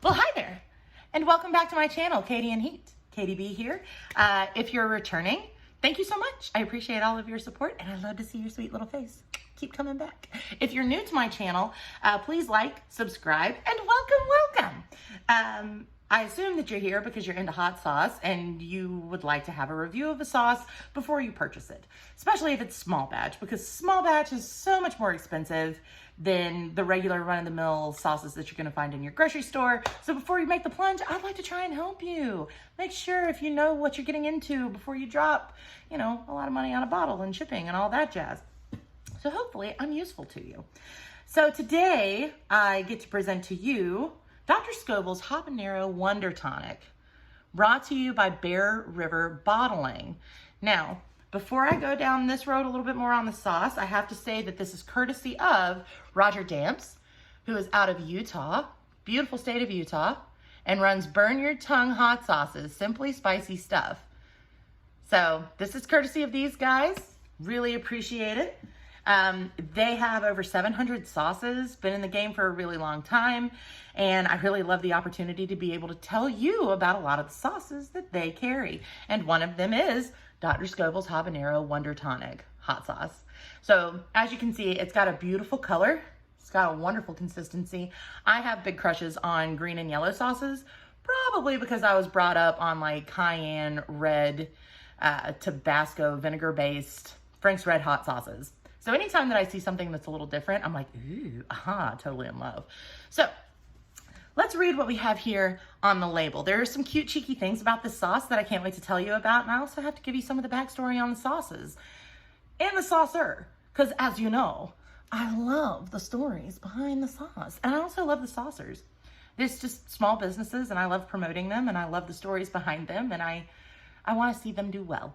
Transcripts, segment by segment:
Well, hi there, and welcome back to my channel, Katie and Heat. Katie B here. If you're returning, thank you so much. I appreciate all of your support, and I love to see your sweet little face. Keep coming back. If you're new to my channel, please like, subscribe, and welcome. I assume that you're here because you're into hot sauce and you would like to have a review of a sauce before you purchase it, especially if it's small batch, because small batch is so much more expensive than the regular run-of-the-mill sauces that you're going to find in your grocery store. So before you make the plunge, I'd like to try and help you. Make sure if you know what you're getting into before you drop, a lot of money on a bottle and shipping and all that jazz. So hopefully I'm useful to you. So today I get to present to you Dr. Scoville's Habanero Wonder Tonic, brought to you by Bear River Bottling. Now, before I go down this road a little bit more on the sauce, I have to say that this is courtesy of Roger Damps, who is out of Utah, beautiful state of Utah, and runs Burn Your Tongue Hot Sauces, simply spicy stuff. So this is courtesy of these guys. Really appreciate it. They have over 700 sauces, been in the game for a really long time, and I really love the opportunity to be able to tell you about a lot of the sauces that they carry. And one of them is Dr. Scoville's Habanero Wonder Tonic hot sauce. So as you can see, it's got a beautiful color. It's got a wonderful consistency. I have big crushes on green and yellow sauces, probably because I was brought up on like cayenne, red, Tabasco, vinegar-based Frank's Red Hot sauces. So anytime that I see something that's a little different, I'm like, ooh, aha, totally in love. So let's read what we have here on the label. There are some cute, cheeky things about this sauce that I can't wait to tell you about. And I also have to give you some of the backstory on the sauces and the saucer. Because as you know, I love the stories behind the sauce. And I also love the saucers. There's just small businesses and I love promoting them and I love the stories behind them and I want to see them do well.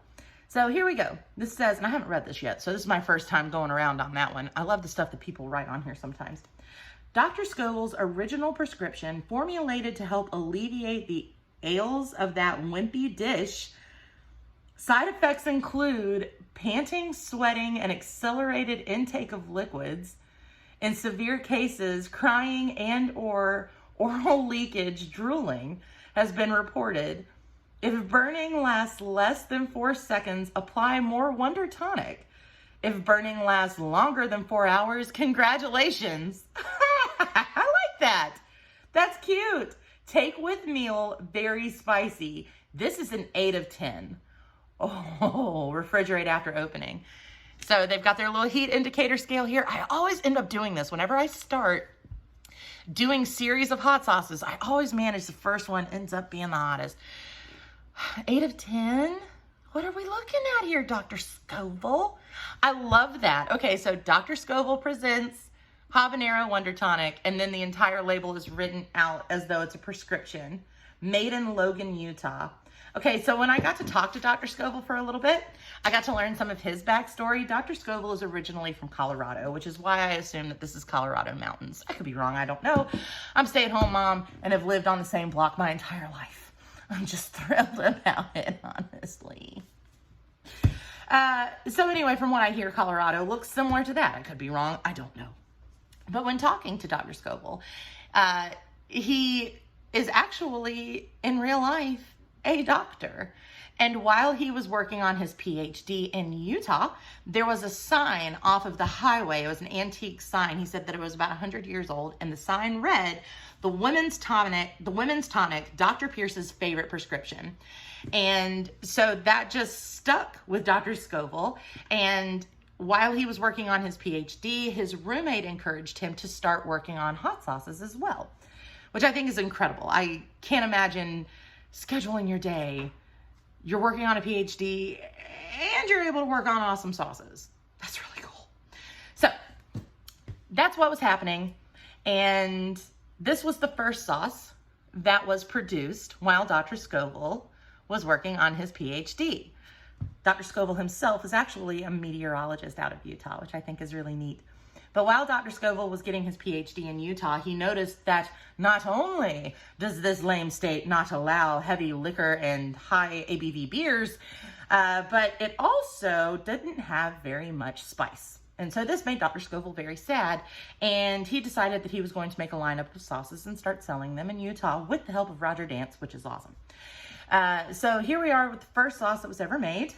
So here we go. This says, and I haven't read this yet, so this is my first time going around on that one. I love the stuff that people write on here sometimes. Dr. Scoville's original prescription, formulated to help alleviate the ails of that wimpy dish. Side effects include panting, sweating, and accelerated intake of liquids. In severe cases, crying and/or oral leakage, drooling, has been reported. If burning lasts less than 4 seconds, apply more Wonder Tonic. If burning lasts longer than 4 hours, congratulations. I like that. That's cute. Take with meal, very spicy. This is an 8 of 10. Oh, refrigerate after opening. So they've got their little heat indicator scale here. I always end up doing this whenever I start doing series of hot sauces. I always manage the first one ends up being the hottest. 8 of 10? What are we looking at here, Dr. Scoville? I love that. Okay, so Dr. Scoville presents Habanero Wonder Tonic, and then the entire label is written out as though it's a prescription. Made in Logan, Utah. Okay, so when I got to talk to Dr. Scoville for a little bit, I got to learn some of his backstory. Dr. Scoville is originally from Colorado, which is why I assume that this is Colorado mountains. I could be wrong, I don't know. I'm a stay-at-home mom and have lived on the same block my entire life. I'm just thrilled about it, honestly. So anyway, from what I hear, Colorado looks similar to that. I could be wrong. I don't know. But when talking to Dr. Scoville, he is actually, in real life, a doctor. And while he was working on his PhD in Utah, there was a sign off of the highway. It was an antique sign. He said that it was about 100 years old. And the sign read, the women's tonic, Dr. Pierce's favorite prescription. And so that just stuck with Dr. Scoville. And while he was working on his PhD, his roommate encouraged him to start working on hot sauces as well, which I think is incredible. I can't imagine scheduling your day. You're working on a PhD and you're able to work on awesome sauces. That's really cool. So that's what was happening. And this was the first sauce that was produced while Dr. Scoville was working on his PhD. Dr. Scoville himself is actually a meteorologist out of Utah, which I think is really neat. But while Dr. Scoville was getting his PhD in Utah, he noticed that not only does this lame state not allow heavy liquor and high ABV beers, but it also didn't have very much spice. And so this made Dr. Scoville very sad, and he decided that he was going to make a lineup of sauces and start selling them in Utah with the help of Roger Dance, which is awesome. So here we are with the first sauce that was ever made,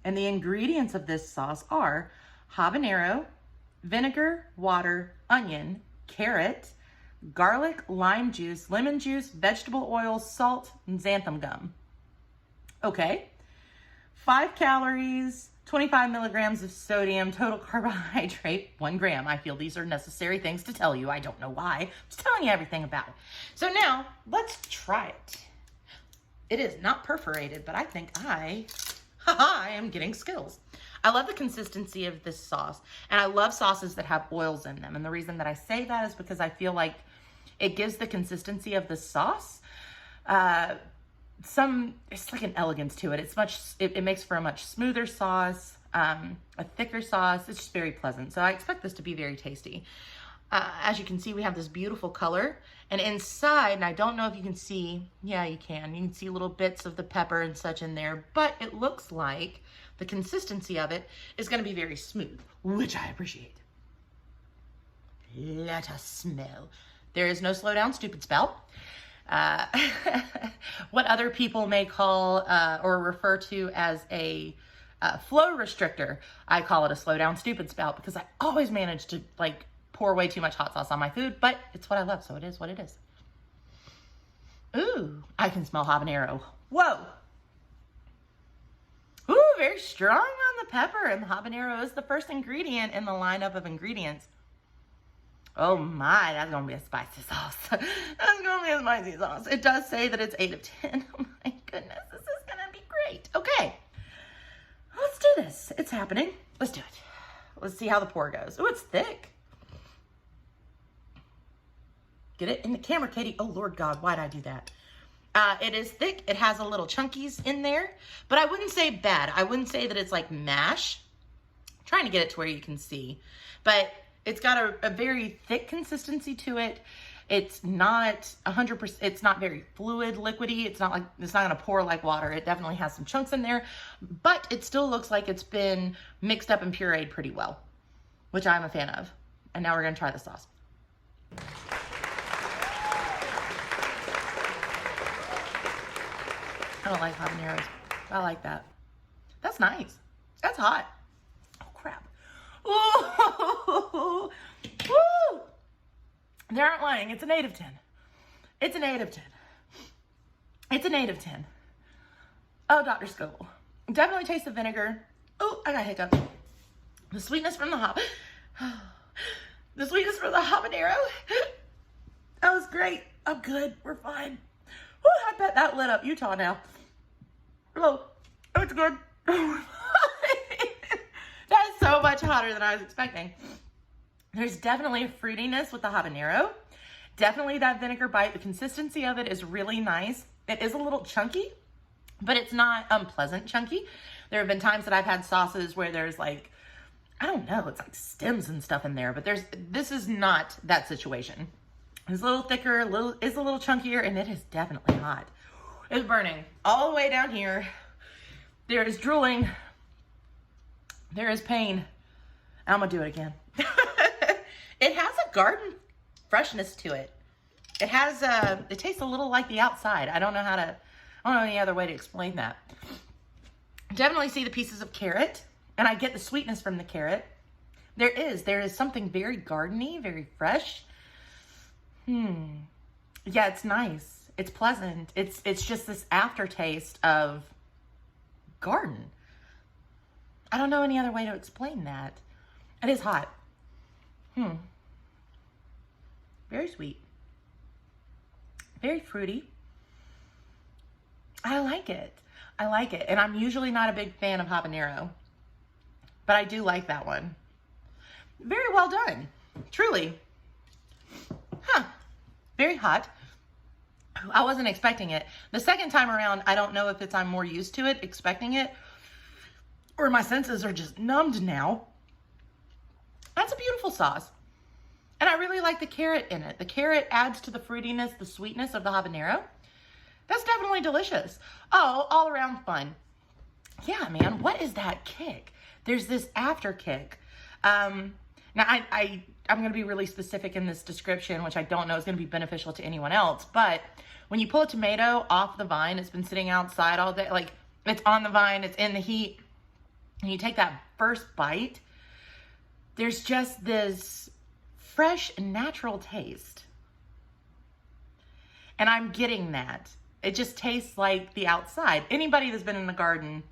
and the ingredients of this sauce are habanero, vinegar, water, onion, carrot, garlic, lime juice, lemon juice, vegetable oil, salt, and xanthan gum. Okay, 5 calories, 25 milligrams of sodium, total carbohydrate, 1 gram. I feel these are necessary things to tell you. I don't know why. I'm just telling you everything about it. So now, let's try it. It is not perforated, but I think I am getting skills. I love the consistency of this sauce, and I love sauces that have oils in them. And the reason that I say that is because I feel like it gives the consistency of the sauce it's like an elegance to it. It makes for a much smoother sauce, a thicker sauce. It's just very pleasant. So I expect this to be very tasty. As you can see, we have this beautiful color, and inside, and I don't know if you can see, yeah, you can see little bits of the pepper and such in there, but it looks like the consistency of it is going to be very smooth, which I appreciate. Let us smell. There is no slow down, stupid spell. What other people may call or refer to as a flow restrictor, I call it a slow down, stupid spout, because I always manage to like pour way too much hot sauce on my food, but it's what I love, so it is what it is. Ooh, I can smell habanero. Whoa. Ooh, very strong on the pepper, and the habanero is the first ingredient in the lineup of ingredients. Oh my, that's gonna be a spicy sauce. That's gonna be a spicy sauce. It does say that it's 8 of 10. Oh my goodness, this is gonna be great. Okay, let's do this. It's happening. Let's do it. Let's see how the pour goes. Oh, it's thick. Get it in the camera, Katie. Oh Lord God, why'd I do that? It is thick. It has a little chunkies in there, but I wouldn't say bad. I wouldn't say that it's like mash. I'm trying to get it to where you can see, but it's got a very thick consistency to it. It's not 100%, it's not very fluid, liquidy. It's not gonna pour like water. It definitely has some chunks in there, but it still looks like it's been mixed up and pureed pretty well, which I'm a fan of. And now we're gonna try the sauce. I don't like habaneros. I like that. That's nice. That's hot. Oh crap. Ooh. Woo. They aren't lying. It's an 8 of 10. It's an 8 of 10. It's an 8 of 10. Oh, Dr. Scoville. Definitely taste the vinegar. Oh, I got hiccups. The sweetness from the the sweetness from the habanero. That was great. I'm good. We're fine. Woo, I bet that lit up Utah now. Oh, it's good. That is so much hotter than I was expecting. There's definitely a fruitiness with the habanero. Definitely that vinegar bite. The consistency of it is really nice. It is a little chunky, but it's not unpleasant chunky. There have been times that I've had sauces where there's like, I don't know, it's like stems and stuff in there, but this is not that situation. It's a little thicker, it's a little chunkier, and it is definitely hot. It's burning all the way down here. There is drooling. There is pain. I'm gonna do it again. It has a garden freshness to it. It has it tastes a little like the outside. I don't know any other way to explain that. Definitely see the pieces of carrot, and I get the sweetness from the carrot. There is something very gardeny, very fresh. Yeah, it's nice. It's pleasant. It's just this aftertaste of garden. I don't know any other way to explain that. It is hot. Very sweet. Very fruity. I like it. I like it. And I'm usually not a big fan of habanero, but I do like that one. Very well done. Truly. Very hot. I wasn't expecting it. The second time around, I don't know if it's I'm more used to it, expecting it, or my senses are just numbed now. That's a beautiful sauce. And I really like the carrot in it. The carrot adds to the fruitiness, the sweetness of the habanero. That's definitely delicious. Oh, all around fun. Yeah, man, what is that kick? There's this after kick. Now, I'm going to be really specific in this description, which I don't know is going to be beneficial to anyone else. But when you pull a tomato off the vine, it's been sitting outside all day. Like, it's on the vine, it's in the heat. And you take that first bite, there's just this fresh and natural taste. And I'm getting that. It just tastes like the outside. Anybody that's been in the garden,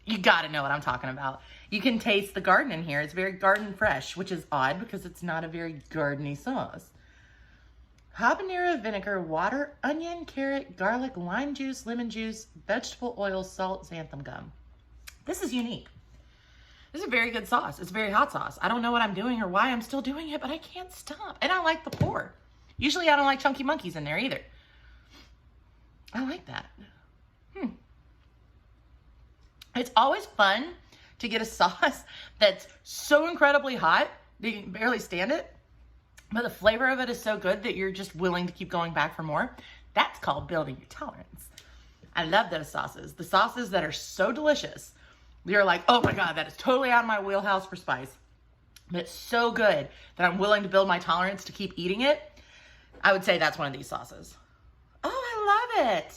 you got to know what I'm talking about. You can taste the garden in here. It's very garden fresh, which is odd because it's not a very gardeny sauce. Habanero vinegar, water, onion, carrot, garlic, lime juice, lemon juice, vegetable oil, salt, xanthan gum. This is unique. This is a very good sauce. It's a very hot sauce. I don't know what I'm doing or why I'm still doing it, but I can't stop. And I like the pour. Usually I don't like chunky monkeys in there either. I like that. It's always fun to get a sauce that's so incredibly hot that you can barely stand it, but the flavor of it is so good that you're just willing to keep going back for more. That's called building your tolerance. I love those sauces. The sauces that are so delicious, you're like, oh my God, that is totally out of my wheelhouse for spice, but it's so good that I'm willing to build my tolerance to keep eating it. I would say that's one of these sauces. Oh, I love it.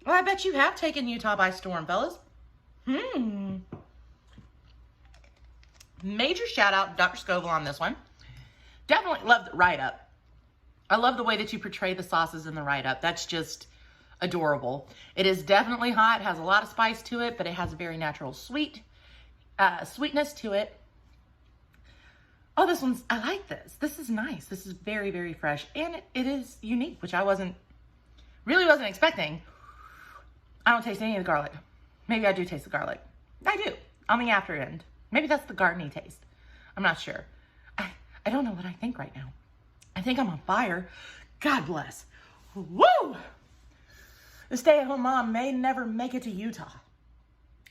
Well, I bet you have taken Utah by storm, fellas. Major shout out to Dr. Scoville on this one. Definitely love the write-up. I love the way that you portray the sauces in the write-up. That's just adorable. It is definitely hot. It has a lot of spice to it, but it has a very natural sweetness to it. Oh, I like this. This is nice. This is very, very fresh. And it is unique, which I really wasn't expecting. I don't taste any of the garlic. Maybe I do taste the garlic. I do, on the after end. Maybe that's the gardeny taste. I'm not sure. I don't know what I think right now. I think I'm on fire. God bless. Woo! The stay-at-home mom may never make it to Utah,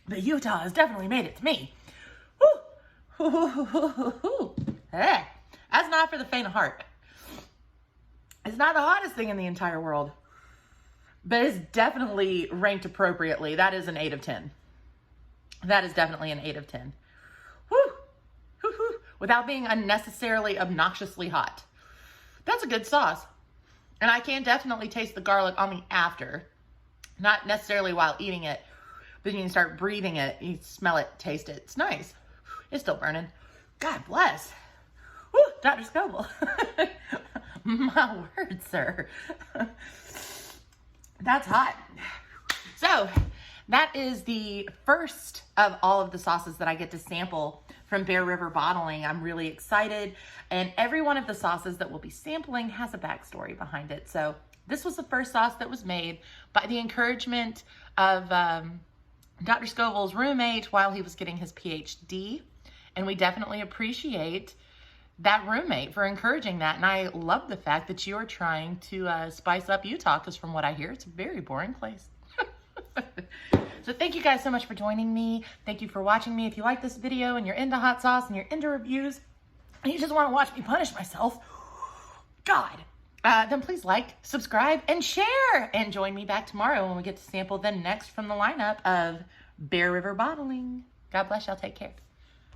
but Utah has definitely made it to me. Woo! Hey, that's not for the faint of heart. It's not the hottest thing in the entire world, but it's definitely ranked appropriately. That is an 8 of 10. That is definitely an 8 of 10. Woo! Without being unnecessarily obnoxiously hot. That's a good sauce. And I can definitely taste the garlic on the after. Not necessarily while eating it, but you can start breathing it. You smell it, taste it. It's nice. It's still burning. God bless. Woo, Dr. Scoville. My word, sir. That's hot. So that is the first of all of the sauces that I get to sample from Bear River Bottling. I'm really excited. And every one of the sauces that we'll be sampling has a backstory behind it. So this was the first sauce that was made by the encouragement of Dr. Scoville's roommate while he was getting his PhD. And we definitely appreciate that roommate for encouraging that. And I love the fact that you are trying to spice up Utah, because from what I hear, it's a very boring place. So thank you guys so much for joining me. Thank you for watching me. If you like this video and you're into hot sauce and you're into reviews and you just want to watch me punish myself, God, then please like, subscribe, and share. And join me back tomorrow when we get to sample the next from the lineup of Bear River Bottling. God bless y'all. Take care.